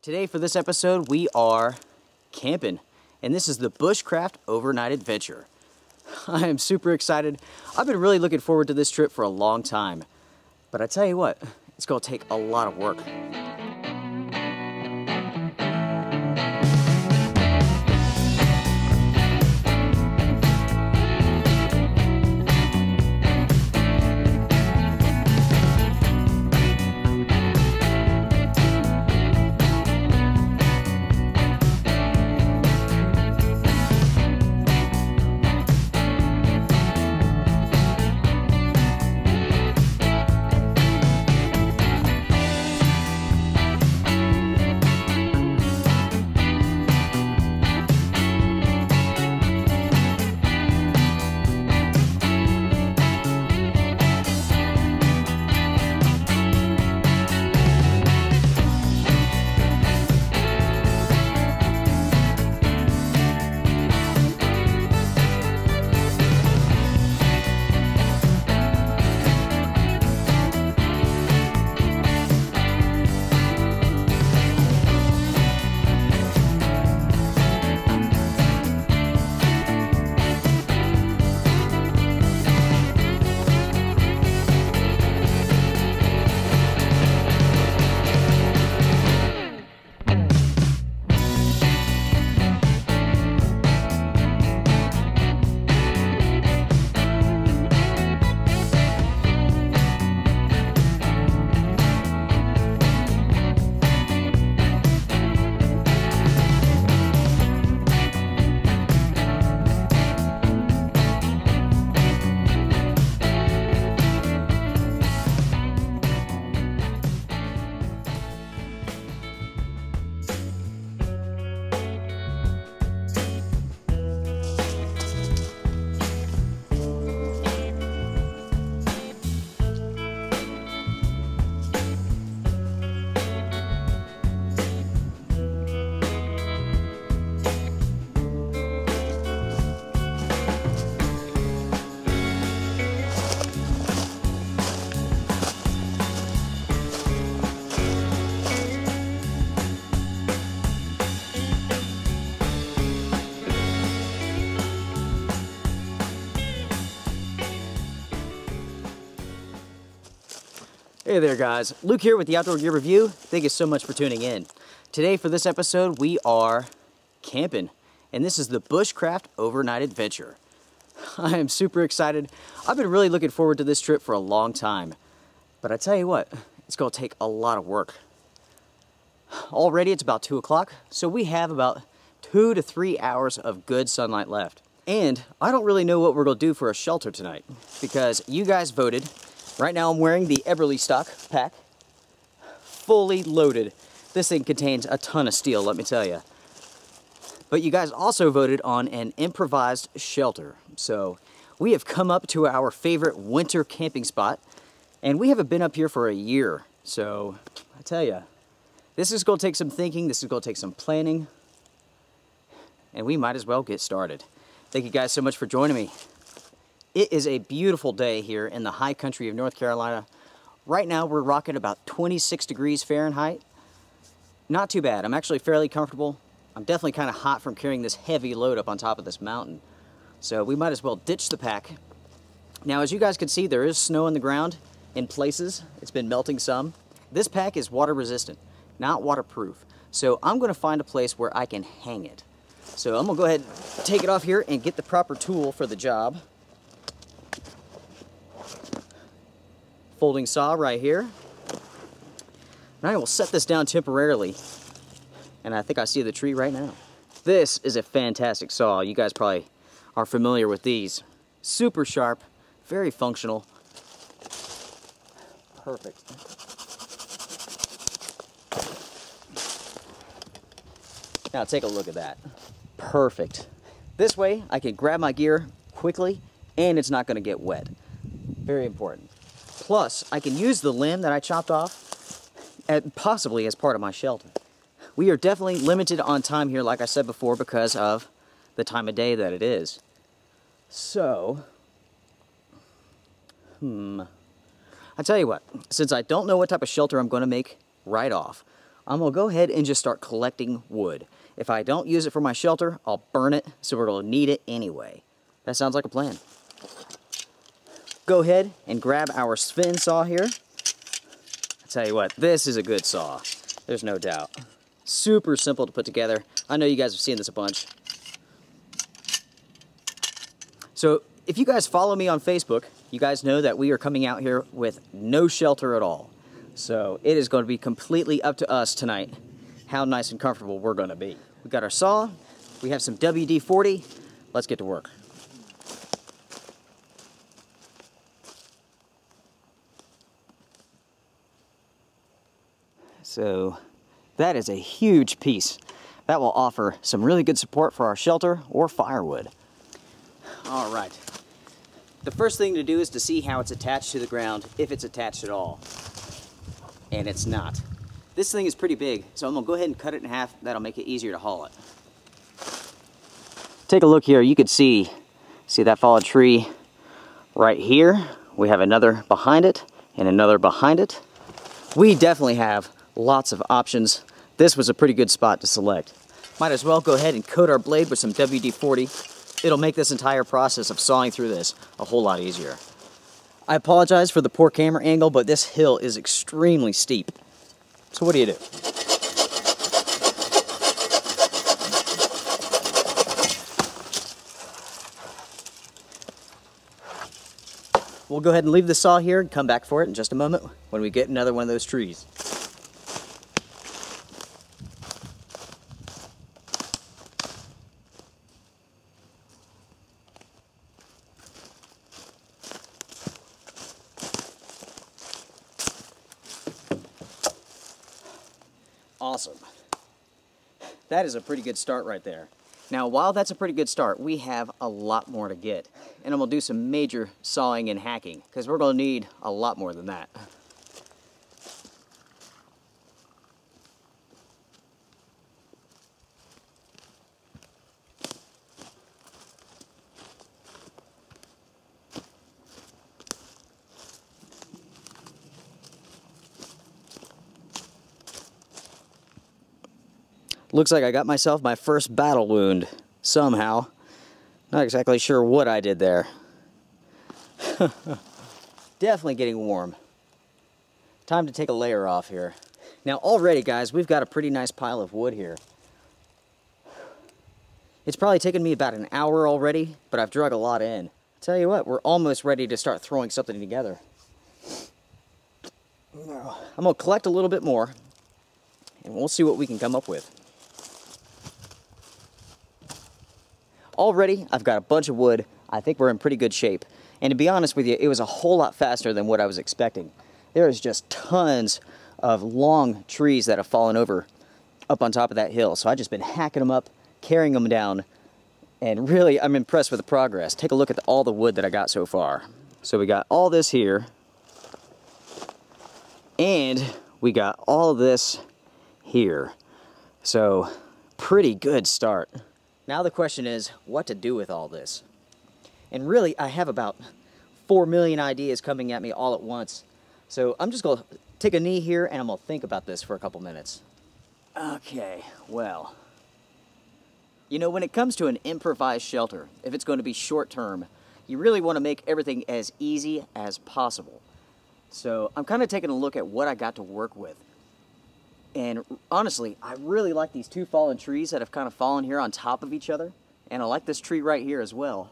Today for this episode we are camping, and this is the Bushcraft overnight adventure. I am super excited. I've been really looking forward to this trip for a long time, but I tell you what, it's going to take a lot of work. Hey there guys, Luke here with the Outdoor Gear Review. Thank you so much for tuning in. Today for this episode we are camping, and this is the Bushcraft overnight adventure. I am super excited. I've been really looking forward to this trip for a long time, but I tell you what, it's going to take a lot of work. Already it's about 2 o'clock, so we have about 2 to 3 hours of good sunlight left. And I don't really know what we're going to do for a shelter tonight, because you guys voted. Right now I'm wearing the Eberlestock pack, fully loaded. This thing contains a ton of steel, let me tell you. But you guys also voted on an improvised shelter. So we have come up to our favorite winter camping spot, and we haven't been up here for a year. So I tell you, this is going to take some thinking, this is going to take some planning, and we might as well get started. Thank you guys so much for joining me. It is a beautiful day here in the high country of North Carolina. Right now we're rocking about 26 degrees Fahrenheit. Not too bad. I'm actually fairly comfortable. I'm definitely kind of hot from carrying this heavy load up on top of this mountain. So we might as well ditch the pack. Now as you guys can see, there is snow on the ground in places. It's been melting some. This pack is water resistant, not waterproof. So I'm going to find a place where I can hang it. So I'm going to go ahead and take it off here and get the proper tool for the job. Folding saw right here. And I will set this down temporarily. And I think I see the tree right now. This is a fantastic saw. You guys probably are familiar with these. Super sharp, very functional. Perfect. Now take a look at that. Perfect. This way I can grab my gear quickly and it's not going to get wet. Very important. Plus, I can use the limb that I chopped off possibly as part of my shelter. We are definitely limited on time here, like I said before, because of the time of day that it is. So, I tell you what, since I don't know what type of shelter I'm going to make right off, I'm gonna go ahead and just start collecting wood. If I don't use it for my shelter, I'll burn it, so we're gonna need it anyway. That sounds like a plan. Go ahead and grab our Sven Saw here. I tell you what, this is a good saw. There's no doubt. Super simple to put together. I know you guys have seen this a bunch. So if you guys follow me on Facebook, you guys know that we are coming out here with no shelter at all. So it is going to be completely up to us tonight how nice and comfortable we're going to be. We got our saw, we have some WD-40, let's get to work. So that is a huge piece. That will offer some really good support for our shelter or firewood. All right. The first thing to do is to see how it's attached to the ground, if it's attached at all. And it's not. This thing is pretty big, so I'm gonna go ahead and cut it in half. That'll make it easier to haul it. Take a look here. You could see that fallen tree right here. We have another behind it and another behind it. We definitely have lots of options. This was a pretty good spot to select. Might as well go ahead and coat our blade with some WD-40. It'll make this entire process of sawing through this a whole lot easier. I apologize for the poor camera angle, but this hill is extremely steep. So what do you do? We'll go ahead and leave the saw here and come back for it in just a moment when we get another one of those trees. Awesome. That is a pretty good start right there. Now, while that's a pretty good start, we have a lot more to get. And I'm gonna do some major sawing and hacking, because we're gonna need a lot more than that. Looks like I got myself my first battle wound, somehow. Not exactly sure what I did there. Definitely getting warm. Time to take a layer off here. Now already, guys, we've got a pretty nice pile of wood here. It's probably taken me about an hour already, but I've drug a lot in. Tell you what, we're almost ready to start throwing something together. I'm gonna collect a little bit more, and we'll see what we can come up with. Already, I've got a bunch of wood. I think we're in pretty good shape. And to be honest with you, it was a whole lot faster than what I was expecting. There is just tons of long trees that have fallen over up on top of that hill. So I've just been hacking them up, carrying them down, and really, I'm impressed with the progress. Take a look at all the wood that I got so far. So we got all this here, and we got all this here. So, pretty good start. Now the question is, what to do with all this? And really, I have about 4 million ideas coming at me all at once. So I'm just gonna take a knee here and I'm gonna think about this for a couple minutes. Okay, well, you know, when it comes to an improvised shelter, if it's going to be short term, you really want to make everything as easy as possible. So I'm kind of taking a look at what I got to work with. And honestly, I really like these two fallen trees that have kind of fallen here on top of each other. And I like this tree right here as well.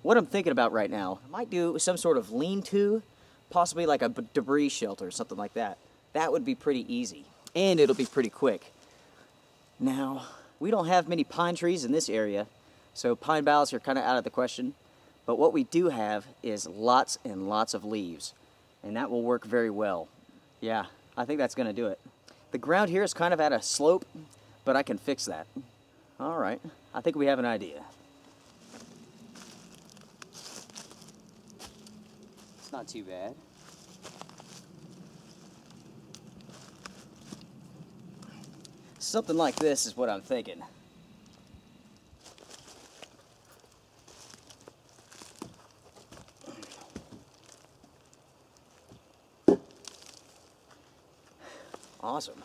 What I'm thinking about right now, I might do some sort of lean-to, possibly like a debris shelter, something like that. That would be pretty easy, and it'll be pretty quick. Now, we don't have many pine trees in this area, so pine boughs are kind of out of the question. But what we do have is lots and lots of leaves, and that will work very well. Yeah, I think that's going to do it. The ground here is kind of at a slope, but I can fix that. All right, I think we have an idea. It's not too bad. Something like this is what I'm thinking. Awesome.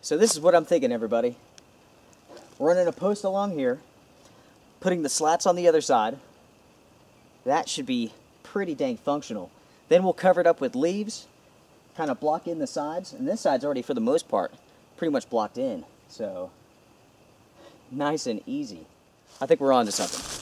So this is what I'm thinking, everybody. Running a post along here, putting the slats on the other side. That should be pretty dang functional. Then we'll cover it up with leaves, kind of block in the sides, and this side's already, for the most part, pretty much blocked in. So, nice and easy. I think we're on to something.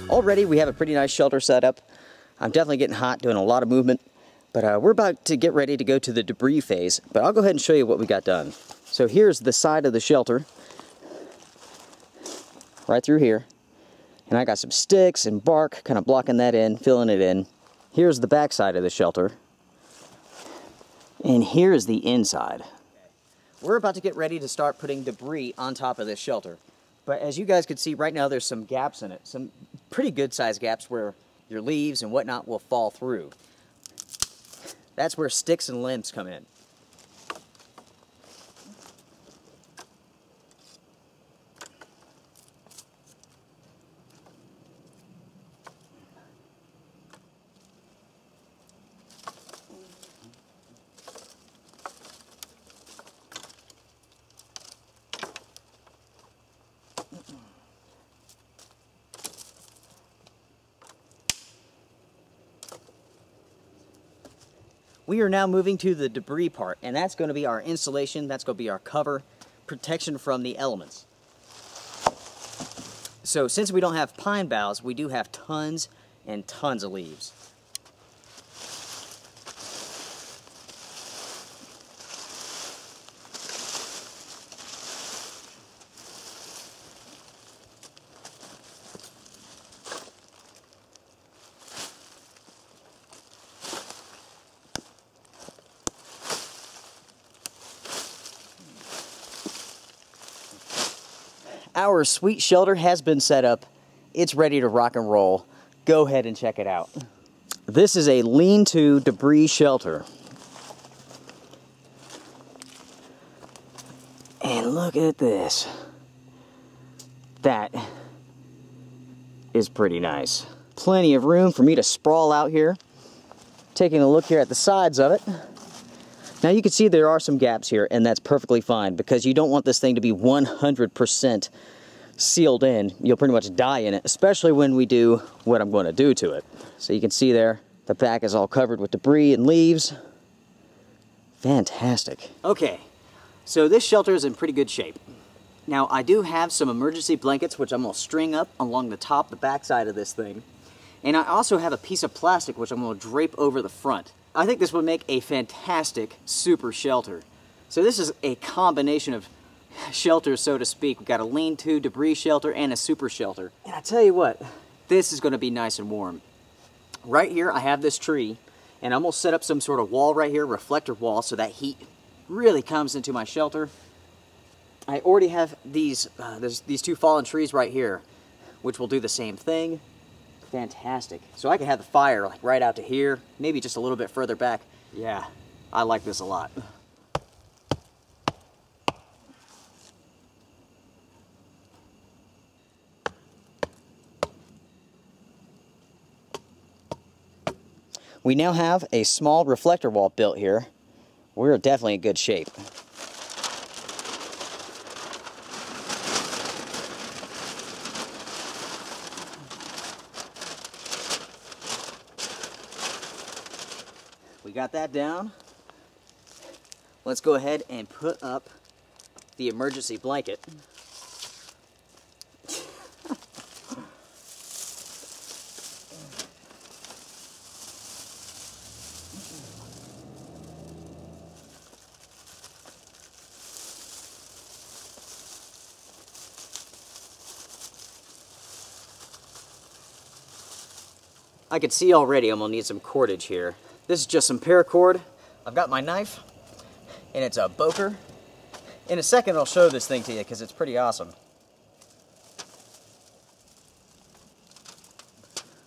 Already we have a pretty nice shelter set up. I'm definitely getting hot, doing a lot of movement, but we're about to get ready to go to the debris phase, but I'll go ahead and show you what we got done. So here's the side of the shelter, right through here, and I got some sticks and bark kind of blocking that in, filling it in. Here's the back side of the shelter, and here's the inside. We're about to get ready to start putting debris on top of this shelter. But as you guys can see right now, there's some gaps in it, some pretty good sized gaps where your leaves and whatnot will fall through. That's where sticks and limbs come in. We are now moving to the debris part, and that's going to be our insulation, that's going to be our cover, protection from the elements. So since we don't have pine boughs, we do have tons and tons of leaves. Our sweet shelter has been set up. It's ready to rock and roll. Go ahead and check it out. This is a lean-to debris shelter. And look at this. That is pretty nice. Plenty of room for me to sprawl out here. Taking a look here at the sides of it. Now you can see there are some gaps here, and that's perfectly fine because you don't want this thing to be 100% sealed in. You'll pretty much die in it, especially when we do what I'm going to do to it. So you can see there, the back is all covered with debris and leaves. Fantastic. Okay, so this shelter is in pretty good shape. Now I do have some emergency blankets which I'm going to string up along the top, the back side of this thing. And I also have a piece of plastic which I'm going to drape over the front. I think this would make a fantastic super shelter. So this is a combination of shelters, so to speak. We've got a lean-to debris shelter and a super shelter. And I tell you what, this is going to be nice and warm. Right here I have this tree, and I'm going to set up some sort of wall right here, reflector wall, so that heat really comes into my shelter. I already have these two fallen trees right here, which will do the same thing. fantastic. So I can have the fire like right out to here, maybe just a little bit further back. Yeah, I like this a lot. We now have a small reflector wall built here. We're definitely in good shape. We got that down. Let's go ahead and put up the emergency blanket. I can see already I'm gonna need some cordage here. This is just some paracord. I've got my knife, and it's a Boker. In a second I'll show this thing to you because it's pretty awesome.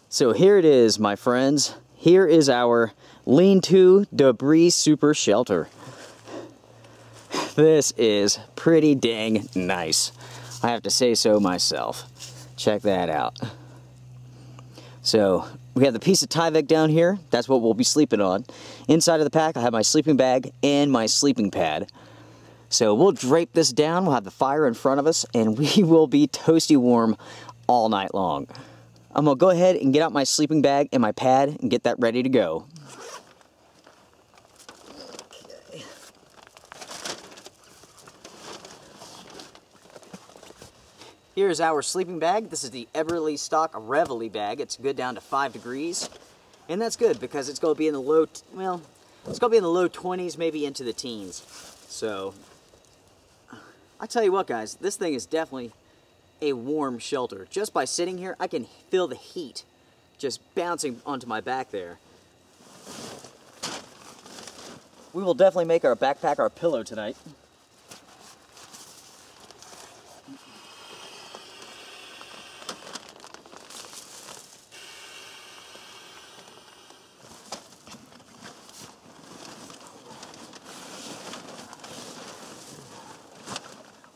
So here it is, my friends. Here is our lean-to debris super shelter. This is pretty dang nice. I have to say so myself. Check that out. So we have the piece of Tyvek down here. That's what we'll be sleeping on. Inside of the pack, I have my sleeping bag and my sleeping pad. So we'll drape this down. We'll have the fire in front of us, and we will be toasty warm all night long. I'm gonna go ahead and get out my sleeping bag and my pad and get that ready to go. Here's our sleeping bag. This is the Eberlestock Reveille bag. It's good down to 5 degrees. And that's good because it's going to be in the low, well, it's going to be in the low 20s, maybe into the teens. So, I tell you what, guys, this thing is definitely a warm shelter. Just by sitting here, I can feel the heat just bouncing onto my back there. We will definitely make our backpack our pillow tonight.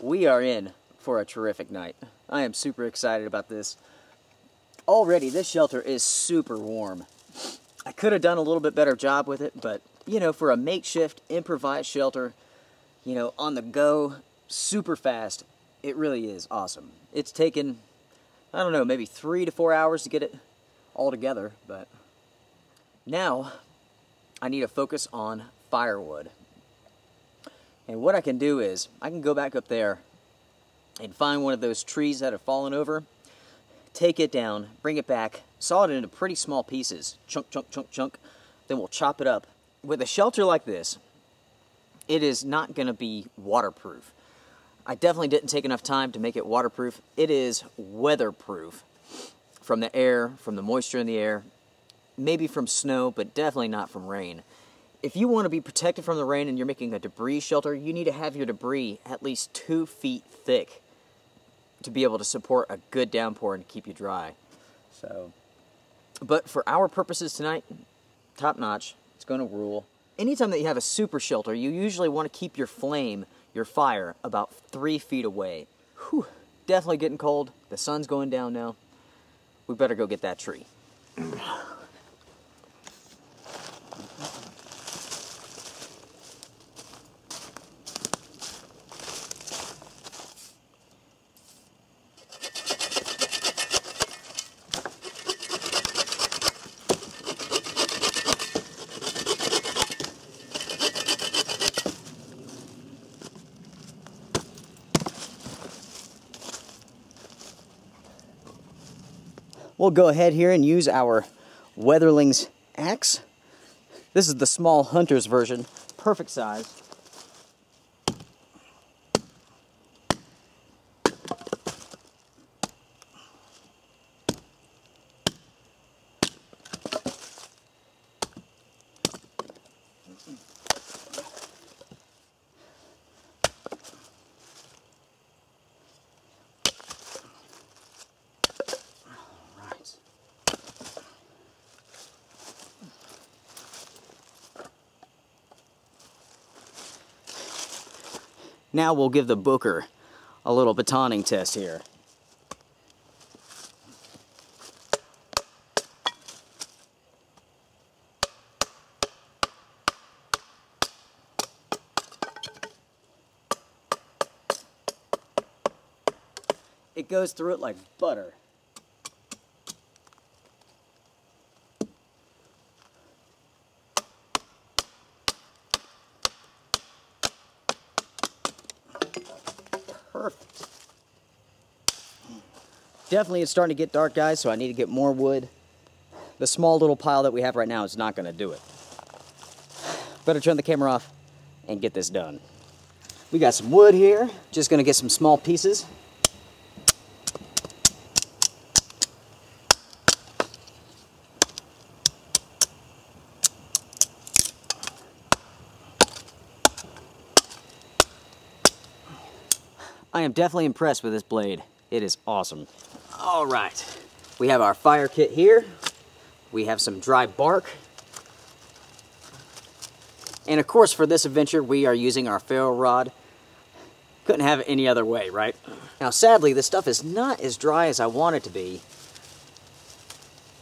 We are in for a terrific night. I am super excited about this. Already, this shelter is super warm. I could have done a little bit better job with it, but, you know, for a makeshift, improvised shelter, you know, on the go, super fast, it really is awesome. It's taken, I don't know, maybe 3 to 4 hours to get it all together, but now I need to focus on firewood. And what I can do is, I can go back up there and find one of those trees that have fallen over, take it down, bring it back, saw it into pretty small pieces, chunk, chunk, chunk, chunk, then we'll chop it up. With a shelter like this, it is not going to be waterproof. I definitely didn't take enough time to make it waterproof. It is weatherproof from the air, from the moisture in the air, maybe from snow, but definitely not from rain. If you want to be protected from the rain and you're making a debris shelter, you need to have your debris at least 2 feet thick to be able to support a good downpour and keep you dry. So, but for our purposes tonight, top notch, it's going to rule. Anytime that you have a super shelter, you usually want to keep your flame, your fire, about 3 feet away. Whew, definitely getting cold. The sun's going down now. We better go get that tree. We'll go ahead here and use our Wetterlings axe. This is the small hunter's version, perfect size. Now we'll give the Boker a little batoning test here. It goes through it like butter. Perfect. Definitely it's starting to get dark, guys, so I need to get more wood. The small little pile that we have right now is not going to do it. Better turn the camera off and get this done. We got some wood here. Just going to get some small pieces. I am definitely impressed with this blade. It is awesome. All right, we have our fire kit here. We have some dry bark. And of course, for this adventure, we are using our ferro rod. Couldn't have it any other way, right? Now, sadly, this stuff is not as dry as I want it to be.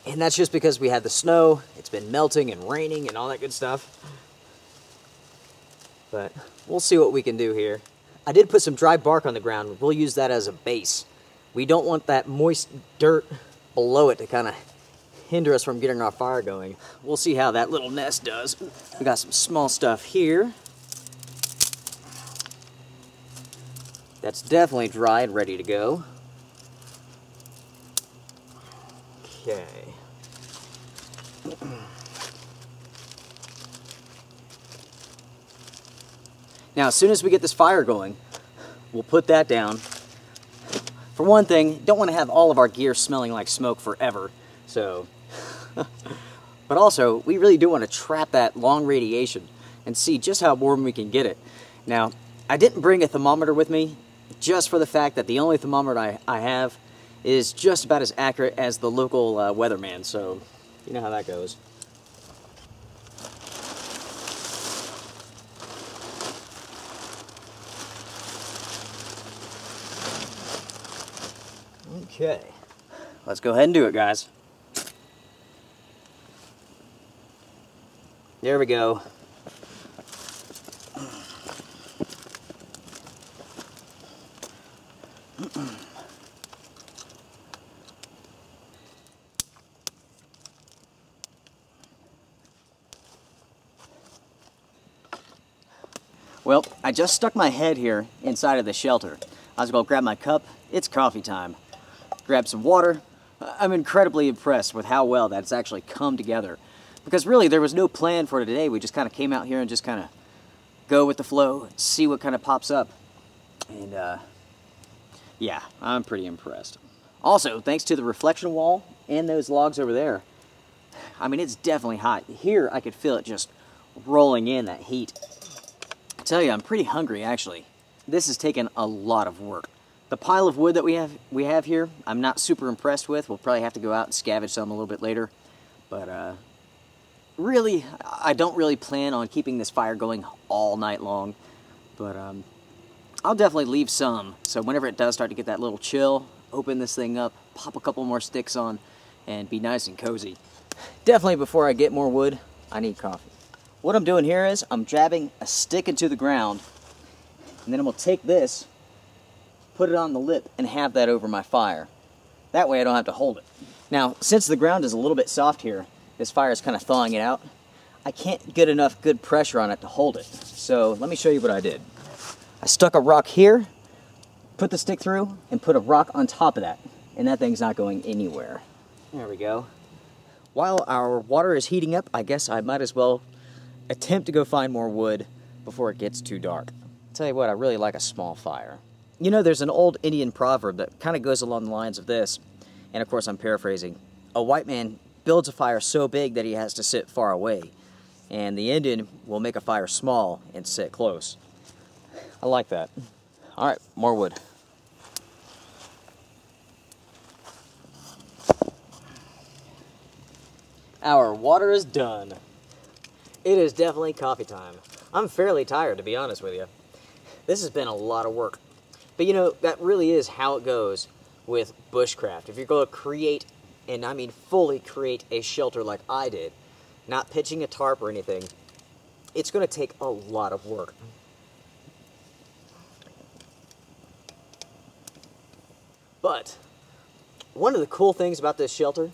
And that's just because we had the snow. It's been melting and raining and all that good stuff. But we'll see what we can do here. I did put some dry bark on the ground. We'll use that as a base. We don't want that moist dirt below it to kind of hinder us from getting our fire going. We'll see how that little nest does. We got some small stuff here. That's definitely dry and ready to go. Okay. Now, as soon as we get this fire going, we'll put that down. For one thing, don't want to have all of our gear smelling like smoke forever, so. But also, we really do want to trap that long radiation and see just how warm we can get it. Now, I didn't bring a thermometer with me, just for the fact that the only thermometer I have is just about as accurate as the local weatherman, so you know how that goes. Okay, let's go ahead and do it, guys. There we go. Well, I just stuck my head here inside of the shelter. I was going to grab my cup. It's coffee time. Grab some water. I'm incredibly impressed with how well that's actually come together. Because really, there was no plan for today. We just kind of came out here and just kind of go with the flow, see what kind of pops up. And yeah, I'm pretty impressed. Also, thanks to the reflection wall and those logs over there, I mean, it's definitely hot. Here, I could feel it just rolling in, that heat. I tell you, I'm pretty hungry, actually. This has taken a lot of work. The pile of wood that we have here, I'm not super impressed with. We'll probably have to go out and scavenge some a little bit later. But really, I don't really plan on keeping this fire going all night long. But I'll definitely leave some. So whenever it does start to get that little chill, open this thing up, pop a couple more sticks on, and be nice and cozy. Definitely before I get more wood, I need coffee. What I'm doing here is I'm jabbing a stick into the ground, and then I'm going to take this, put it on the lip, and have that over my fire. That way I don't have to hold it. Now, since the ground is a little bit soft here, this fire is kind of thawing it out, I can't get enough good pressure on it to hold it. So let me show you what I did. I stuck a rock here, put the stick through, and put a rock on top of that. And that thing's not going anywhere. There we go. While our water is heating up, I guess I might as well attempt to go find more wood before it gets too dark. I'll tell you what, I really like a small fire. You know, there's an old Indian proverb that kind of goes along the lines of this, and of course I'm paraphrasing. A white man builds a fire so big that he has to sit far away, and the Indian will make a fire small and sit close. I like that. All right, more wood. Our water is done. It is definitely coffee time. I'm fairly tired, to be honest with you. This has been a lot of work. But you know, that really is how it goes with bushcraft. If you're going to create, and I mean fully create, a shelter like I did, not pitching a tarp or anything, it's going to take a lot of work. But one of the cool things about this shelter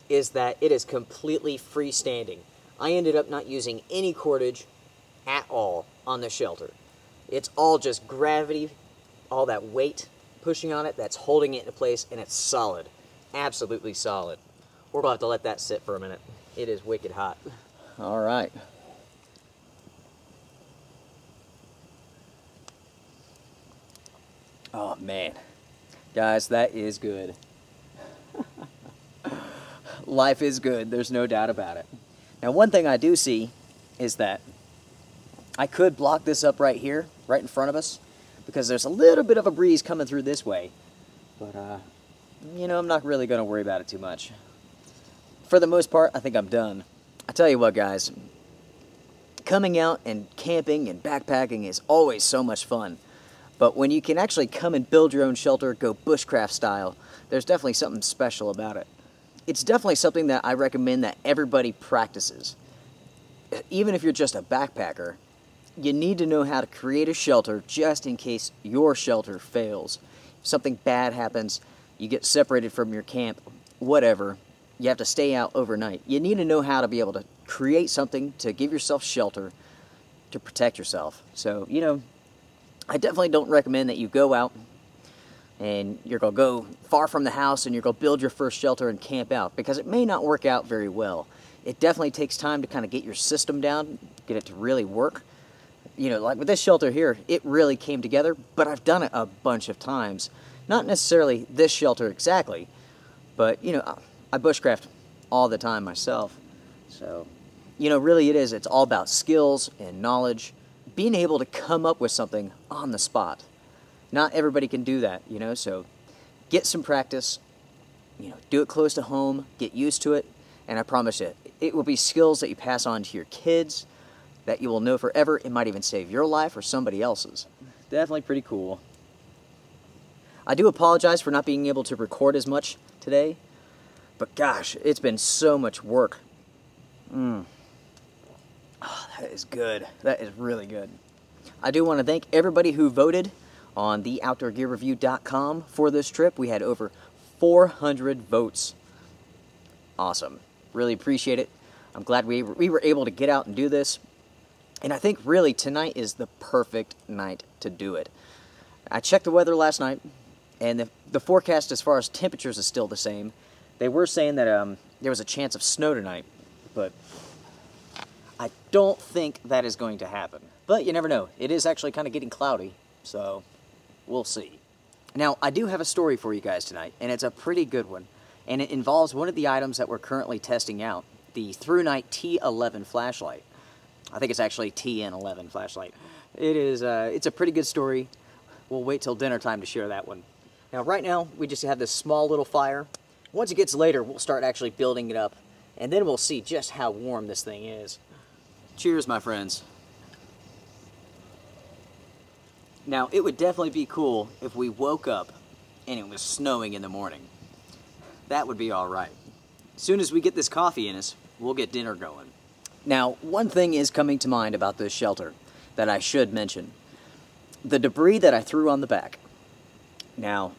is that it is completely freestanding. I ended up not using any cordage at all on the shelter. It's all just gravity, all that weight pushing on it that's holding it into place, and it's solid. Absolutely solid. We're about to let that sit for a minute. It is wicked hot. All right. Oh man. Guys, that is good. Life is good, there's no doubt about it. Now, one thing I do see is that I could block this up right here, right in front of us, because there's a little bit of a breeze coming through this way. But, you know, I'm not really going to worry about it too much. For the most part, I think I'm done. I tell you what, guys, coming out and camping and backpacking is always so much fun. But when you can actually come and build your own shelter, go bushcraft style, there's definitely something special about it. It's definitely something that I recommend that everybody practices. Even if you're just a backpacker, you need to know how to create a shelter just in case your shelter fails. If something bad happens, you get separated from your camp, whatever, you have to stay out overnight. You need to know how to be able to create something to give yourself shelter to protect yourself. So, you know, I definitely don't recommend that you go out and you're going to go far from the house and you're going to build your first shelter and camp out, because it may not work out very well. It definitely takes time to kind of get your system down, get it to really work. You know, like with this shelter here, it really came together, but I've done it a bunch of times. Not necessarily this shelter exactly, but, you know, I bushcraft all the time myself. So, you know, really it's all about skills and knowledge, being able to come up with something on the spot. Not everybody can do that, you know, so get some practice, you know, do it close to home, get used to it, and I promise you, it will be skills that you pass on to your kids that you will know forever. It might even save your life or somebody else's. Definitely pretty cool. I do apologize for not being able to record as much today, but gosh, it's been so much work. Oh, that is good. That is really good. I do want to thank everybody who voted on the OutdoorGearReview.com for this trip. We had over 400 votes. Awesome. Really appreciate it. I'm glad we were able to get out and do this. And I think really tonight is the perfect night to do it. I checked the weather last night, and the forecast as far as temperatures is still the same. They were saying that there was a chance of snow tonight, but I don't think that is going to happen. But you never know. It is actually kind of getting cloudy, so we'll see. Now, I do have a story for you guys tonight, and it's a pretty good one. And it involves one of the items that we're currently testing out, the Thrunite T11 flashlight. I think it's actually TN11 flashlight. It's a pretty good story. We'll wait till dinner time to share that one. Now, right now, we just have this small little fire. Once it gets later, we'll start actually building it up, and then we'll see just how warm this thing is. Cheers, my friends. Now, it would definitely be cool if we woke up and it was snowing in the morning. That would be all right. As soon as we get this coffee in us, we'll get dinner going. Now, one thing is coming to mind about this shelter that I should mention. The debris that I threw on the back. Now,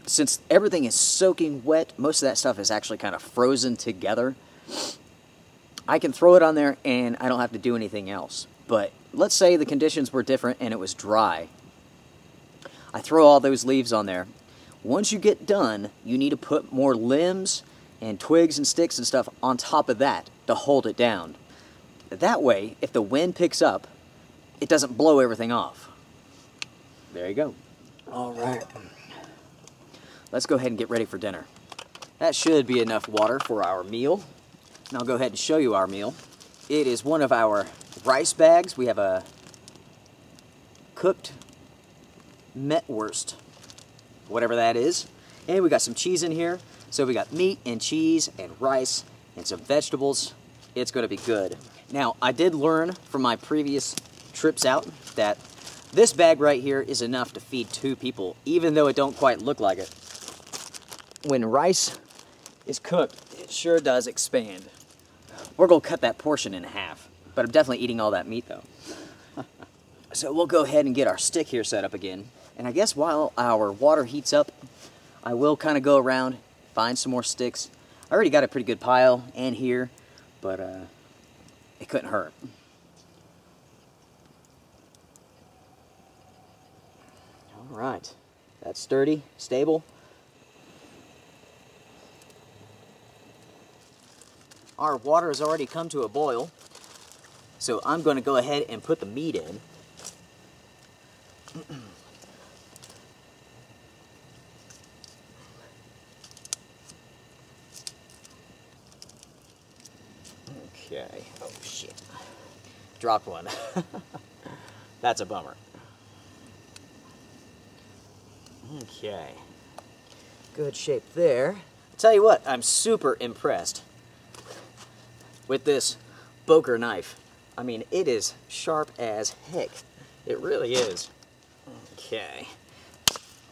since everything is soaking wet, most of that stuff is actually kind of frozen together. I can throw it on there and I don't have to do anything else. But let's say the conditions were different and it was dry. I throw all those leaves on there. Once you get done, you need to put more limbs and twigs and sticks and stuff on top of that to hold it down. That way, if the wind picks up, it doesn't blow everything off. There you go. All right. Let's go ahead and get ready for dinner. That should be enough water for our meal. And I'll go ahead and show you our meal. It is one of our rice bags. We have a cooked metwurst, whatever that is. And we got some cheese in here. So we got meat and cheese and rice and some vegetables. It's going to be good. Now, I did learn from my previous trips out that This bag right here is enough to feed 2 people, even though it don't quite look like it. When rice is cooked, it sure does expand. We're gonna cut that portion in half, but I'm definitely eating all that meat though. So we'll go ahead and get our stick here set up again. And I guess while our water heats up, I will kind of go around, find some more sticks. I already got a pretty good pile and here, but it couldn't hurt. All right, that's sturdy, stable. Our water has already come to a boil, so I'm going to go ahead and put the meat in. Okay, oh shit, dropped one. That's a bummer. Okay, good shape there. I'll tell you what, I'm super impressed with this Boker knife. I mean, it is sharp as heck. It really is. Okay,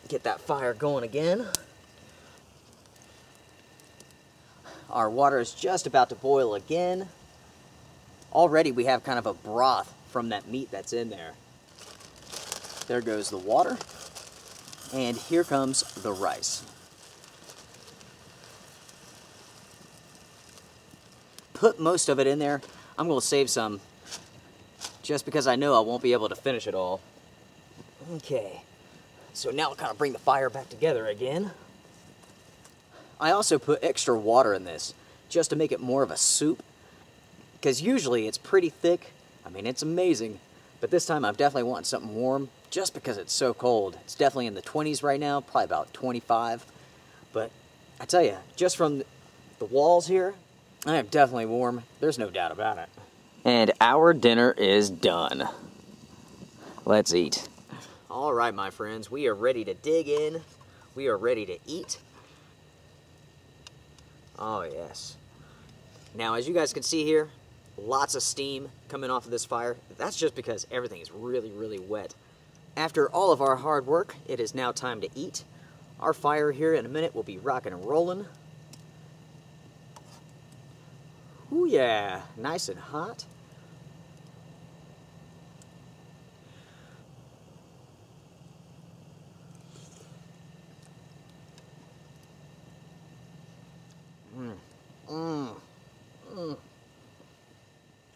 get that fire going again. Our water is just about to boil again. Already we have kind of a broth from that meat that's in there. There goes the water. And here comes the rice. Put most of it in there. I'm going to save some just because I know I won't be able to finish it all. Okay, so now I'll kind of bring the fire back together again. I also put extra water in this just to make it more of a soup, because usually it's pretty thick. I mean, it's amazing, but this time I've definitely wanted something warm just because it's so cold. It's definitely in the 20s right now, probably about 25, but I tell you, just from the walls here, I am definitely warm. There's no doubt about it. And our dinner is done. Let's eat. All right, my friends, we are ready to dig in. We are ready to eat. Oh, yes. Now, as you guys can see here, lots of steam coming off of this fire. That's just because everything is really, really wet. After all of our hard work, it is now time to eat. Our fire here in a minute will be rocking and rolling. Ooh, yeah, nice and hot.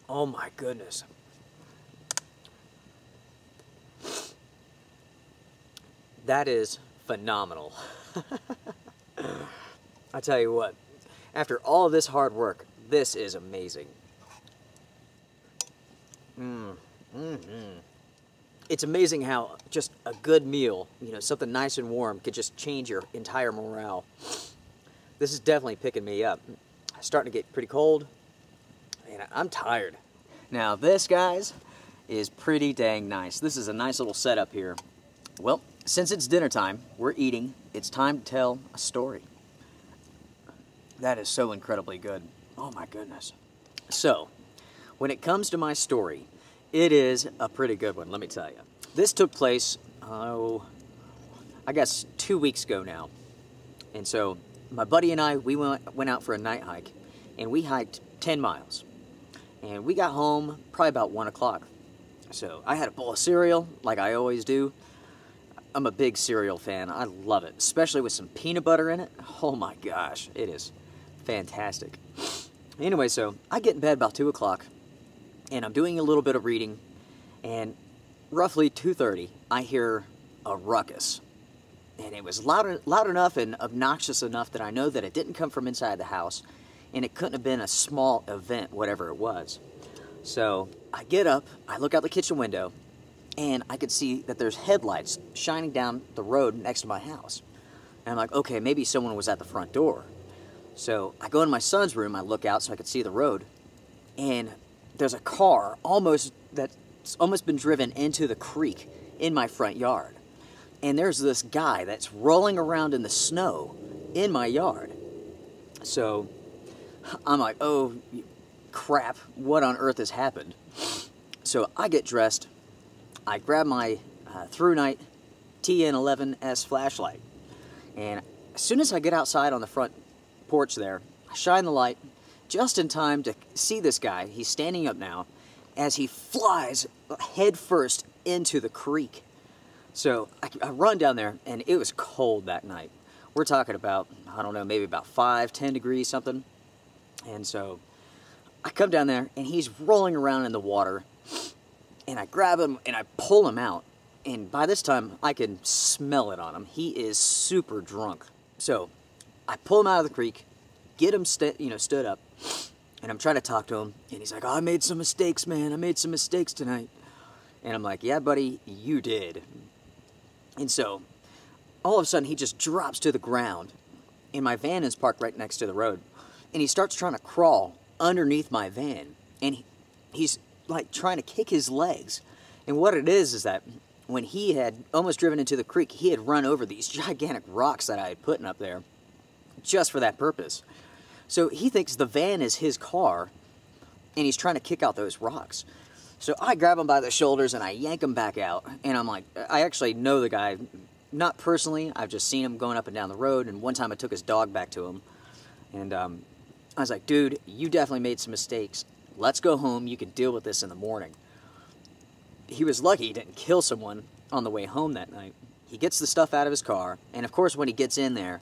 Oh my goodness. That is phenomenal. I tell you what, after all of this hard work, this is amazing. It's amazing how just a good meal, you know, something nice and warm, could just change your entire morale. This is definitely picking me up. It's starting to get pretty cold, and I'm tired. Now this, guys, is pretty dang nice. This is a nice little setup here. Well, since it's dinner time, we're eating, it's time to tell a story. That is so incredibly good. Oh my goodness. So, when it comes to my story, it is a pretty good one, let me tell you. This took place, I guess 2 weeks ago now. And so, my buddy and I, we went out for a night hike, and we hiked 10 miles. And we got home probably about 1 o'clock. So, I had a bowl of cereal, like I always do. I'm a big cereal fan. I love it, especially with some peanut butter in it. Oh my gosh, it is fantastic. Anyway, so I get in bed about 2 o'clock, and I'm doing a little bit of reading, and roughly 2:30, I hear a ruckus. And it was loud enough and obnoxious enough that I know that it didn't come from inside the house, and it couldn't have been a small event, whatever it was. So I get up, I look out the kitchen window, and I could see that there's headlights shining down the road next to my house. And I'm like, okay, maybe someone was at the front door. So I go in my son's room, I look out so I could see the road, and there's a car that's almost been driven into the creek in my front yard. And there's this guy that's rolling around in the snow in my yard. So I'm like, oh crap, what on earth has happened? So I get dressed, I grab my Thrunite TN11S flashlight. And as soon as I get outside on the front porch there, I shine the light just in time to see this guy. He's standing up now as he flies head first into the creek. So I run down there, and it was cold that night. We're talking about, I don't know, maybe about 5-10 degrees something. And so I come down there, and he's rolling around in the water, and I grab him and I pull him out. And by this time, I can smell it on him. He is super drunk. So I pull him out of the creek, get him stood up, and I'm trying to talk to him. And he's like, "Oh, I made some mistakes, man. I made some mistakes tonight." And I'm like, "Yeah, buddy, you did." And so all of a sudden, he just drops to the ground. And my van is parked right next to the road. And he starts trying to crawl underneath my van. And he's like trying to kick his legs. And what it is that when he had almost driven into the creek, he had run over these gigantic rocks that I had put up there just for that purpose. So he thinks the van is his car, and he's trying to kick out those rocks. So I grab him by the shoulders and I yank him back out. And I'm like, I actually know the guy, not personally, I've just seen him going up and down the road, and one time I took his dog back to him. And I was like, "Dude, you definitely made some mistakes. Let's go home, you can deal with this in the morning." He was lucky he didn't kill someone on the way home that night. He gets the stuff out of his car, and of course when he gets in there,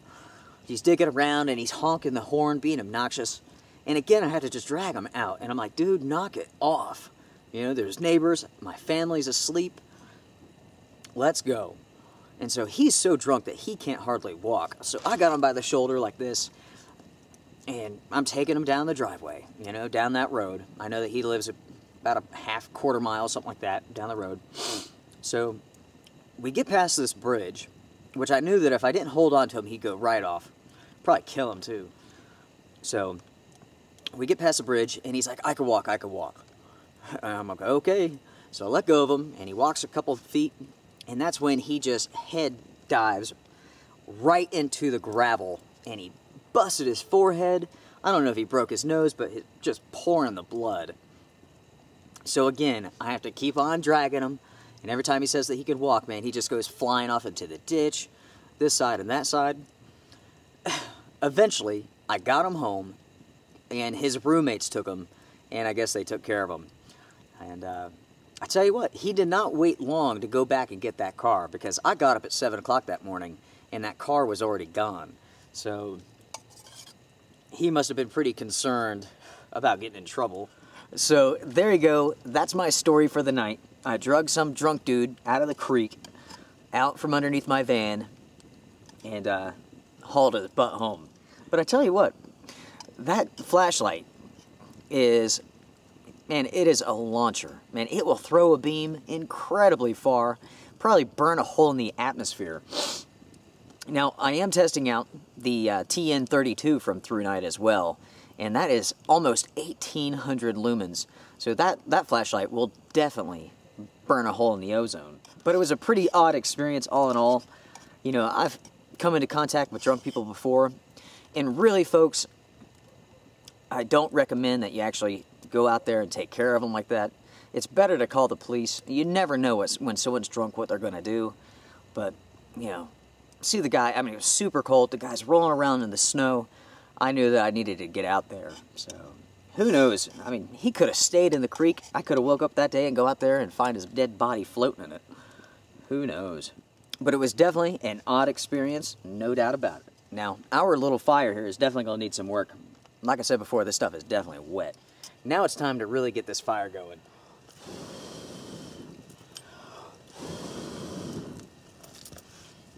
he's digging around and he's honking the horn, being obnoxious. And again, I had to just drag him out, and I'm like, "Dude, knock it off. You know, there's neighbors, my family's asleep. Let's go." And so he's so drunk that he can't hardly walk. So I got him by the shoulder like this, and I'm taking him down the driveway, you know, down that road. I know that he lives about a quarter mile, something like that, down the road. So we get past this bridge, which I knew that if I didn't hold on to him, he'd go right off. Probably kill him too. So we get past the bridge, and he's like, "I can walk, I can walk." And I'm like, "Okay." So I let go of him, and he walks a couple of feet, and that's when he just head dives right into the gravel, and he busted his forehead. I don't know if he broke his nose, but it's just pouring the blood. So again, I have to keep on dragging him, and every time he says that he can walk, man, he just goes flying off into the ditch, this side and that side. Eventually, I got him home, and his roommates took him, and I guess they took care of him. And I tell you what, he did not wait long to go back and get that car, because I got up at 7 o'clock that morning, and that car was already gone. So he must have been pretty concerned about getting in trouble. So there you go. That's my story for the night. I drugged some drunk dude out of the creek, out from underneath my van, and hauled his butt home. But I tell you what, that flashlight is, man, it is a launcher. Man, it will throw a beam incredibly far, probably burn a hole in the atmosphere. Now, I am testing out the TN32 from Thrunite as well, and that is almost 1,800 lumens. So that flashlight will definitely burn a hole in the ozone. But it was a pretty odd experience all in all. You know, I've come into contact with drunk people before, and really, folks, I don't recommend that you actually go out there and take care of them like that. It's better to call the police. You never know when someone's drunk what they're going to do. But, you know, see the guy, I mean, it was super cold. The guy's rolling around in the snow. I knew that I needed to get out there. So, who knows? I mean, he could have stayed in the creek. I could have woke up that day and go out there and find his dead body floating in it. Who knows? But it was definitely an odd experience, no doubt about it. Now, our little fire here is definitely going to need some work. Like I said before, this stuff is definitely wet. Now it's time to really get this fire going.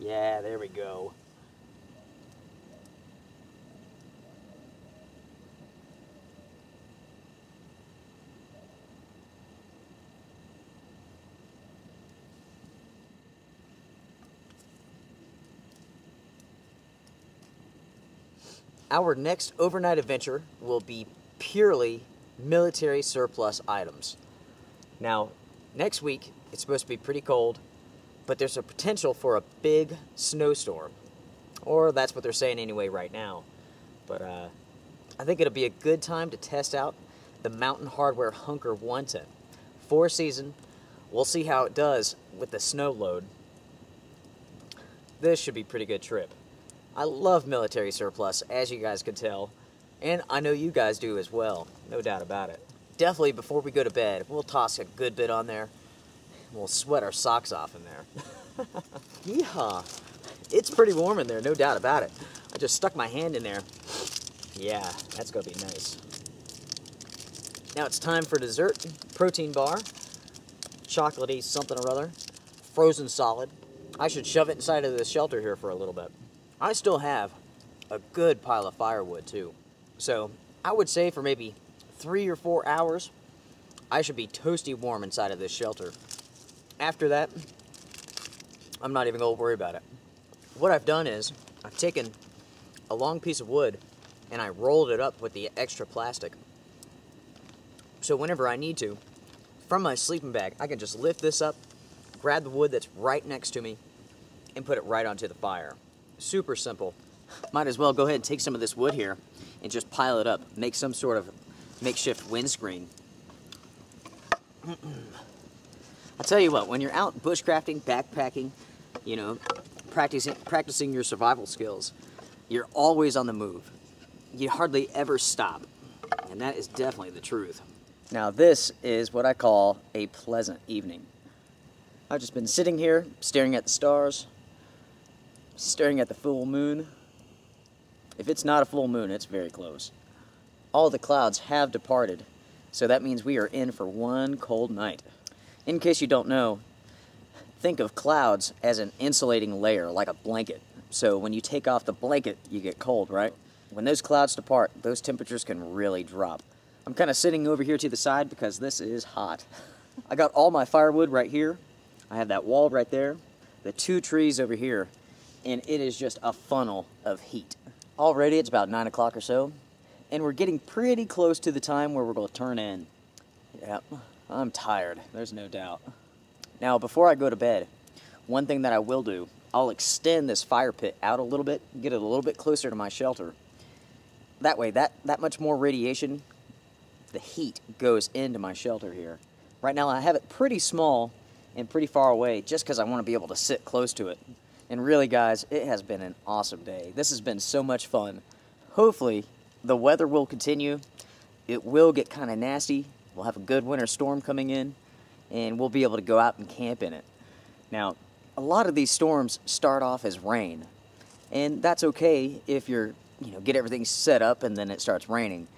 Yeah, there we go. Our next overnight adventure will be purely military surplus items. Now, next week, it's supposed to be pretty cold, but there's a potential for a big snowstorm. Or that's what they're saying anyway right now. But I think it'll be a good time to test out the Mountain Hardware Hunker 110. 4-season, We'll see how it does with the snow load. This should be a pretty good trip. I love military surplus, as you guys can tell, and I know you guys do as well, no doubt about it. Definitely before we go to bed, we'll toss a good bit on there. We'll sweat our socks off in there. Yeehaw. It's pretty warm in there, no doubt about it. I just stuck my hand in there. Yeah, that's gonna be nice. Now it's time for dessert. Protein bar, chocolatey something or other, frozen solid. I should shove it inside of the shelter here for a little bit. I still have a good pile of firewood too. So I would say for maybe 3 or 4 hours, I should be toasty warm inside of this shelter. After that, I'm not even gonna worry about it. What I've done is, I've taken a long piece of wood and I rolled it up with the extra plastic. So whenever I need to, from my sleeping bag, I can just lift this up, grab the wood that's right next to me, and put it right onto the fire. Super simple. Might as well go ahead and take some of this wood here and just pile it up, make some sort of makeshift windscreen. I'll tell you what, when you're out bushcrafting, backpacking, you know, practicing your survival skills, you're always on the move. You hardly ever stop, and that is definitely the truth. Now this is what I call a pleasant evening. I've just been sitting here, staring at the stars, staring at the full moon. If it's not a full moon, it's very close. All the clouds have departed, so that means we are in for one cold night. In case you don't know, think of clouds as an insulating layer, like a blanket. So when you take off the blanket, you get cold, right? When those clouds depart, those temperatures can really drop. I'm kind of sitting over here to the side because this is hot. I got all my firewood right here. I have that wall right there, the 2 trees over here, and it is just a funnel of heat. Already it's about 9 o'clock or so, and we're getting pretty close to the time where we're going to turn in. Yep, I'm tired, there's no doubt. Now, before I go to bed, one thing that I will do, I'll extend this fire pit out a little bit, get it a little bit closer to my shelter. That way, that much more radiation, the heat goes into my shelter here. Right now, I have it pretty small and pretty far away just because I want to be able to sit close to it. And really, guys, it has been an awesome day. This has been so much fun. Hopefully, the weather will continue. It will get kind of nasty. We'll have a good winter storm coming in, and we'll be able to go out and camp in it. Now, a lot of these storms start off as rain, and that's okay if you're, get everything set up and then it starts raining.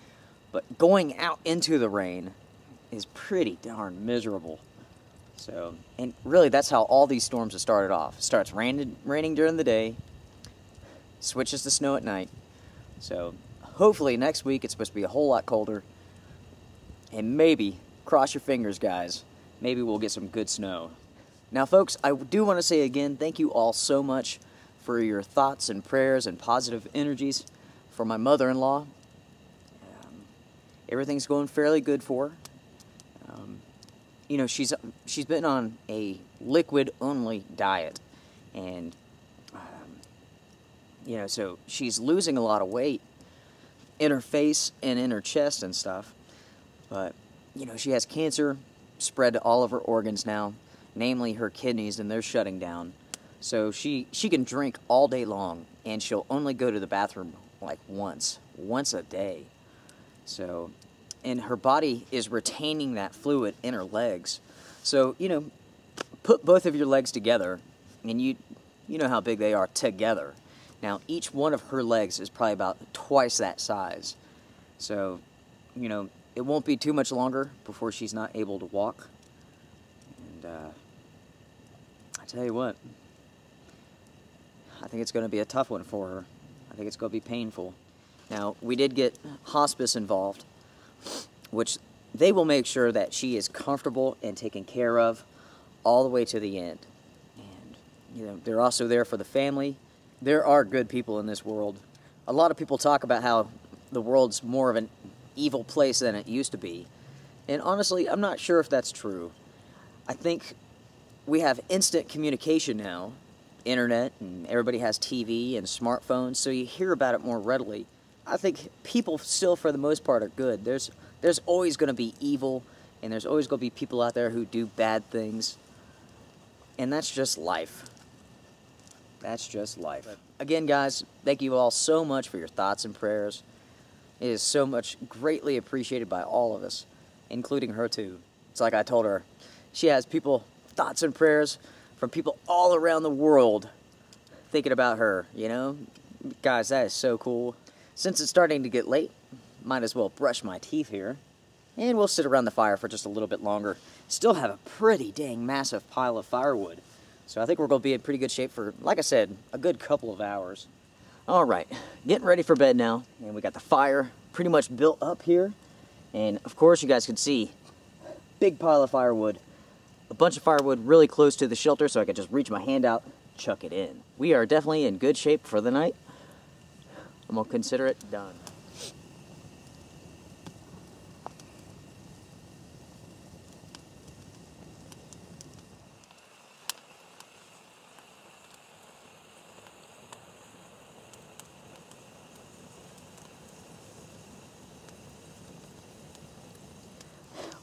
But going out into the rain is pretty darn miserable. So, and really that's how all these storms have started off. It starts raining during the day, switches to snow at night. So hopefully next week it's supposed to be a whole lot colder, and maybe, cross your fingers guys, maybe we'll get some good snow. Now folks, I do want to say again, thank you all so much for your thoughts and prayers and positive energies for my mother-in-law. Everything's going fairly good for her. She's been on a liquid-only diet, and so she's losing a lot of weight in her face and in her chest and stuff. But she has cancer spread to all of her organs now, namely her kidneys, and they're shutting down. So she can drink all day long, and she'll only go to the bathroom like once a day. So, and her body is retaining that fluid in her legs. So, put both of your legs together, and you know how big they are together. Now, each one of her legs is probably about twice that size. So, it won't be too much longer before she's not able to walk. And, I tell you what, I think it's going to be a tough one for her. I think it's going to be painful. Now, we did get hospice involved, which they will make sure that she is comfortable and taken care of all the way to the end. And, they're also there for the family. There are good people in this world. A lot of people talk about how the world's more of an evil place than it used to be. And honestly, I'm not sure if that's true. I think we have instant communication now, internet, and everybody has TV and smartphones, so you hear about it more readily. I think people still, for the most part, are good. There's always going to be evil and there's always going to be people out there who do bad things, and that's just life. That's just life. But again, guys, thank you all so much for your thoughts and prayers. It is so much greatly appreciated by all of us, including her too. It's like I told her, she has thoughts and prayers from people all around the world thinking about her, you know? Guys, that is so cool. Since it's starting to get late, might as well brush my teeth here. And we'll sit around the fire for just a little bit longer. Still have a pretty dang massive pile of firewood. So I think we're going to be in pretty good shape for, like I said, a good couple of hours. All right, getting ready for bed now. And we got the fire pretty much built up here. And of course, you guys can see, big pile of firewood. A bunch of firewood really close to the shelter so I could just reach my hand out, chuck it in. We are definitely in good shape for the night. I'm going to consider it done.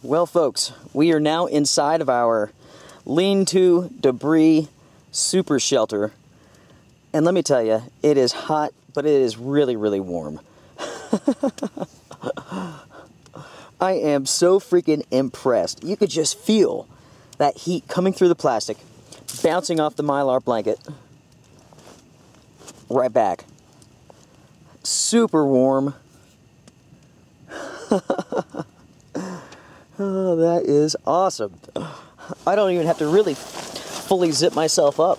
Well, folks, we are now inside of our lean-to debris super shelter. And let me tell you, it is hot, but it is really, really warm. I am so freaking impressed. You could just feel that heat coming through the plastic, bouncing off the Mylar blanket, right back. Super warm. Oh, that is awesome. I don't even have to really fully zip myself up.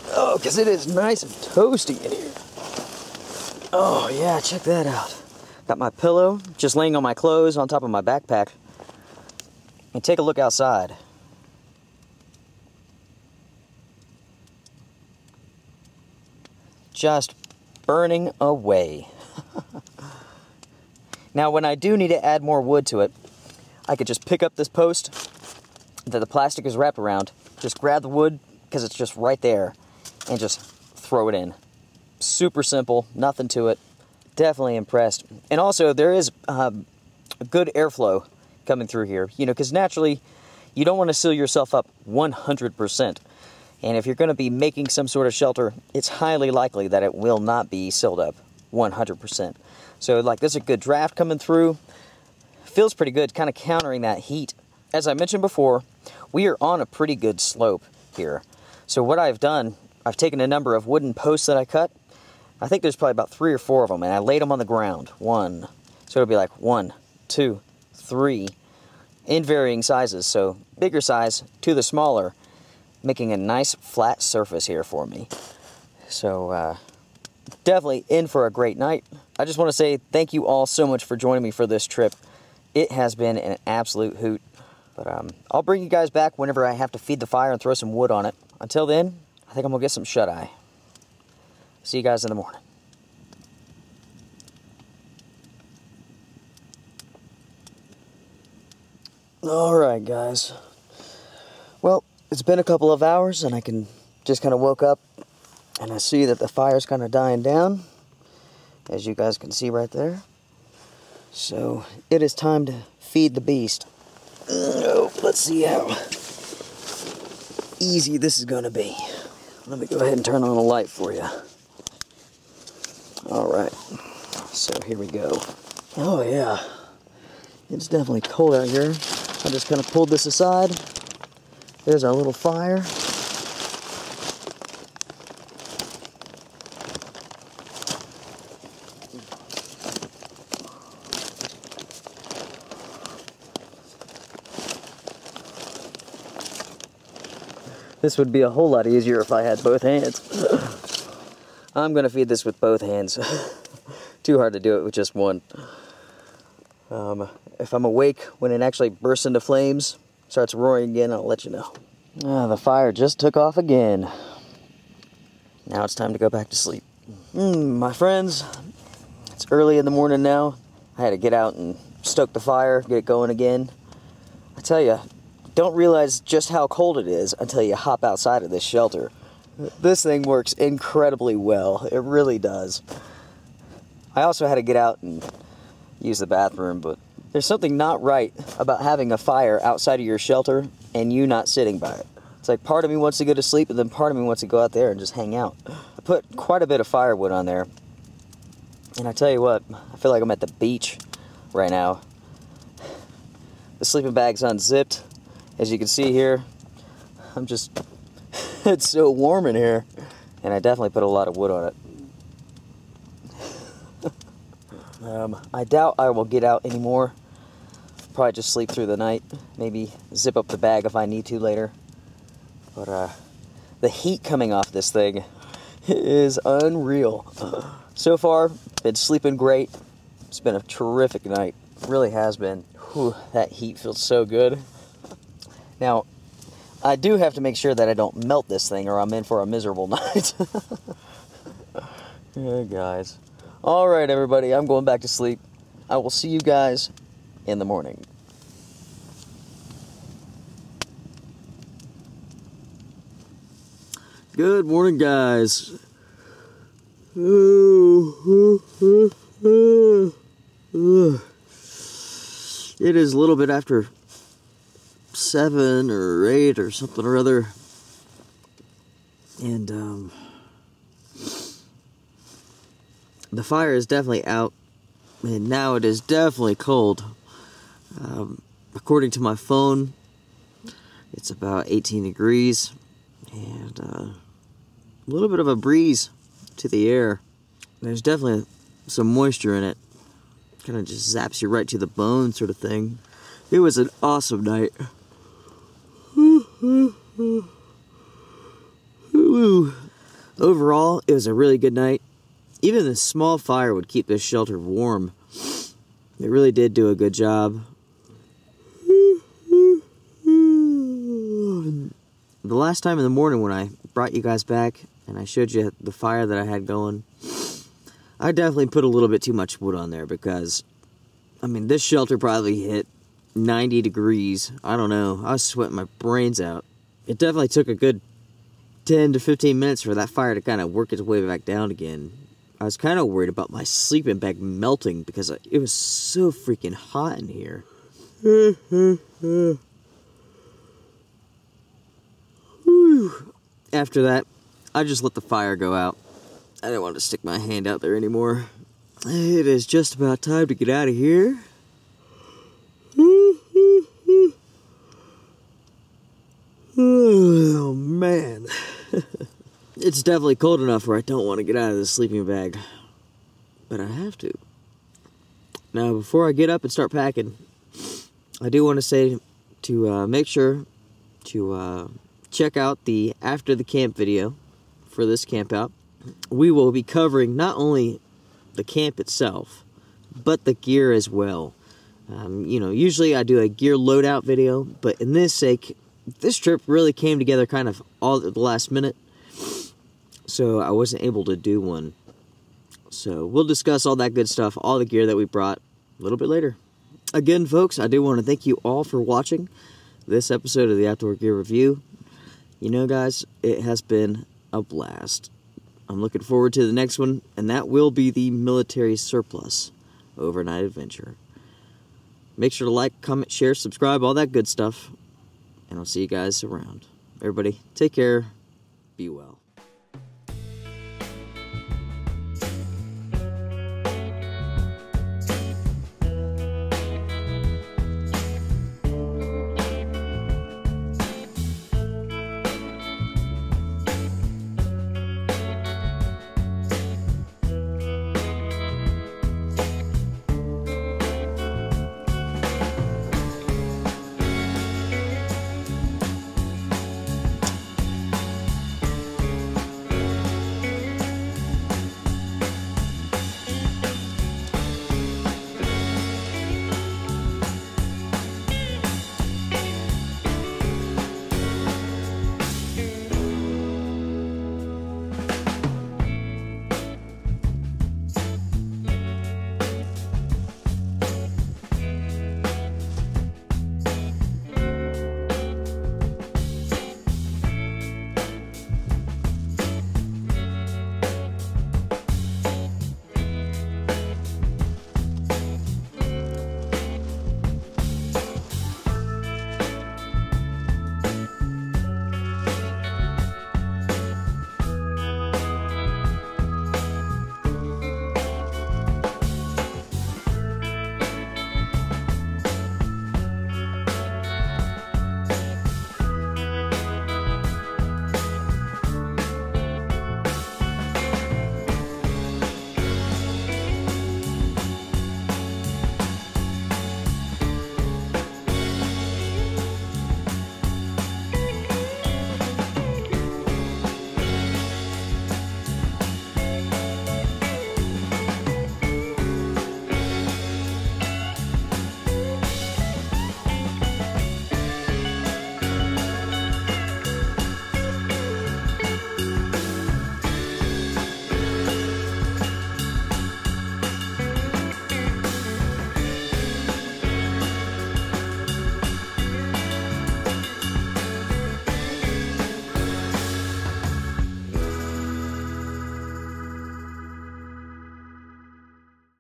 Oh, because it is nice and toasty in here. Oh, yeah, check that out. Got my pillow just laying on my clothes on top of my backpack. And take a look outside. Just burning away. Now, when I do need to add more wood to it, I could just pick up this post that the plastic is wrapped around, just grab the wood, because it's just right there, and just throw it in. Super simple, nothing to it. Definitely impressed. And also, there is a good airflow coming through here, you know, because naturally, you don't want to seal yourself up 100%. And if you're going to be making some sort of shelter, it's highly likely that it will not be sealed up 100%. So, like, there's a good draft coming through. Feels pretty good, kind of countering that heat. As I mentioned before, we are on a pretty good slope here. So what I've done, I've taken a number of wooden posts that I cut. I think there's probably about 3 or 4 of them, and I laid them on the ground. 1. So it'll be like 1, 2, 3, in varying sizes. So bigger size to the smaller, making a nice flat surface here for me. So definitely in for a great night. I just want to say thank you all so much for joining me for this trip. It has been an absolute hoot. But I'll bring you guys back whenever I have to feed the fire and throw some wood on it. Until then, I think I'm going to get some shut-eye. See you guys in the morning. Alright, guys. Well, it's been a couple of hours, and I can just kind of woke up, and I see that the fire's kind of dying down, as you guys can see right there. So, it is time to feed the beast. Oh, let's see how easy this is going to be. Let me go ahead and turn on a light for you. Alright, so here we go. Oh yeah, it's definitely cold out here. I just kind of pulled this aside. There's our little fire. This would be a whole lot easier if I had both hands. I'm going to feed this with both hands. Too hard to do it with just one. If I'm awake when it actually bursts into flames, starts roaring again, I'll let you know. The fire just took off again. Now it's time to go back to sleep. My friends, it's early in the morning now. I had to get out and stoke the fire, get it going again. I tell you, don't realize just how cold it is until you hop outside of this shelter. This thing works incredibly well. It really does. I also had to get out and use the bathroom, but There's something not right about having a fire outside of your shelter and you not sitting by it. It's like part of me wants to go to sleep, and then part of me wants to go out there and just hang out. I put quite a bit of firewood on there. And I tell you what, I feel like I'm at the beach right now. The sleeping bag's unzipped. As you can see here, it's so warm in here. And I definitely put a lot of wood on it. I doubt I will get out anymore. Probably just sleep through the night. Maybe zip up the bag if I need to later. But the heat coming off this thing is unreal. So far, been sleeping great. It's been a terrific night. It really has been. Whew, that heat feels so good. Now, I do have to make sure that I don't melt this thing or I'm in for a miserable night. Yeah, guys. Alright, everybody, I'm going back to sleep. I will see you guys in the morning. Good morning, guys. It is a little bit after 7 or 8 or something or other, and the fire is definitely out, and now it is definitely cold. According to my phone, it's about 18 degrees, and a little bit of a breeze to the air. There's definitely some moisture in it. Kind of just zaps you right to the bone sort of thing. It was an awesome night. Overall, it was a really good night. Even the small fire would keep this shelter warm. It really did do a good job. The last time in the morning when I brought you guys back and I showed you the fire that I had going, I definitely put a little bit too much wood on there because, I mean, this shelter probably hit 90 degrees. I don't know. I was sweating my brains out. It definitely took a good 10 to 15 minutes for that fire to kind of work its way back down again. I was kind of worried about my sleeping bag melting because it was so freaking hot in here. After that, I just let the fire go out. I didn't want to stick my hand out there anymore. It is just about time to get out of here. Oh, man. It's definitely cold enough where I don't want to get out of the sleeping bag. But I have to. Now, before I get up and start packing, I do want to say to make sure to check out the after the camp video for this camp out. We will be covering not only the camp itself, but the gear as well. You know, usually I do a gear loadout video, but in this sake, this trip really came together kind of all at the last minute, so I wasn't able to do one. So we'll discuss all that good stuff, all the gear that we brought, a little bit later. Again, folks, I do want to thank you all for watching this episode of the Outdoor Gear Review. You know, guys, it has been a blast. I'm looking forward to the next one, and that will be the military surplus overnight adventure. Make sure to like, comment, share, subscribe, all that good stuff, and I'll see you guys around. Everybody, take care, be well.